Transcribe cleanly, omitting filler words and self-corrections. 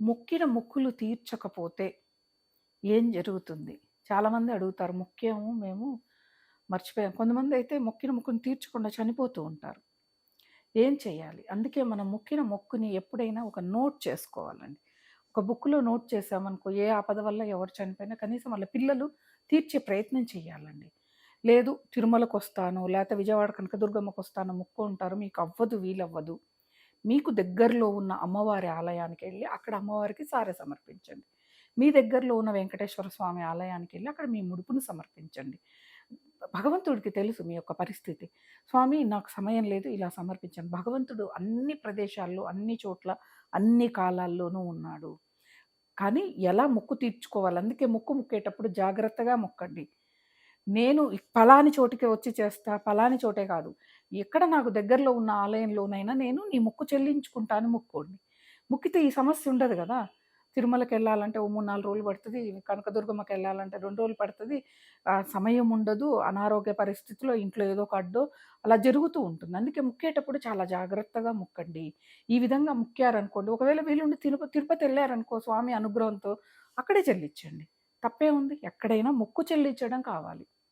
మొక్కిన మొక్కులు తీర్చకపోతే ఏం జరుగుతుంది? చాలామంది అడుగుతారు. మొక్కాము మేము మర్చిపోయాం. కొంతమందయితే మొక్కిన మొక్కుని తీర్చకుండా చనిపోతూ ఉంటారు. ఏం చేయాలి? అందుకే మనం మొక్కిన మొక్కుని ఎప్పుడైనా ఒక నోట్ చేసుకోవాలండి. ఒక బుక్‌లో నోట్ చేశామనుకో, ఏ ఆపద వల్ల ఎవరు చనిపోయినా కనీసం వాళ్ళ పిల్లలు తీర్చే ప్రయత్నం చేయాలండి. లేదు తిరుమలకొస్తాను, లేతే విజయవాడ కనకదుర్గమ్మకొస్తాను మొక్కుంటారు. మీకు అవ్వదు, వీలవ్వదు. మీకు దగ్గరలో ఉన్న అమ్మవారి ఆలయానికెళ్ళి అక్కడ అమ్మవారికి సారె సమర్పించండి. మీ దగ్గరలో ఉన్న వెంకటేశ్వర స్వామి ఆలయానికెళ్ళి అక్కడ మీ ముడుపును సమర్పించండి. భగవంతుడికి తెలుసు మీ యొక్క పరిస్థితి. స్వామి నాకు సమయం లేదు ఇలా సమర్పించండి. భగవంతుడు అన్ని ప్రదేశాల్లో, అన్ని చోట్ల, అన్ని కాలాల్లోనూ ఉన్నాడు. కానీ ఎలా మొక్కు తీర్చుకోవాలి. అందుకే మొక్కు మొక్కేటప్పుడు జాగ్రత్తగా మొక్కండి. నేను పలాని చోటికే వచ్చి చేస్తా, పలాని చోటే కాదు. ఎక్కడ నాకు దగ్గరలో ఉన్న ఆలయంలోనైనా నేను నీ మొక్కు చెల్లించుకుంటా అని మొక్కోండి. మొక్కితే ఈ సమస్య ఉండదు గదా! తిరుమలకెళ్ళాలంటే ఓ 3, 4 రోజులు పడతది. కనకదుర్గమ్మకెళ్ళాలంటే 2 రోజులు పడతది. సమయం ఉండదు. అనారోగ్య పరిస్థితిలో ఇంట్లో ఏదో ఒక అడ్డో అలా జరుగుతూ ఉంటుంది. అందుకే మొక్కేటప్పుడు చాలా జాగ్రత్తగా మొక్కండి. ఈ విధంగా మొక్కారనుకోండి, ఒకవేళ వీలుండి తిరుపతెళ్లారనుకో స్వామి అనుగ్రహంతో అక్కడే చెల్లించండి. తప్పేముంది? ఎక్కడైనా మొక్కు చెల్లించడం కావాలి.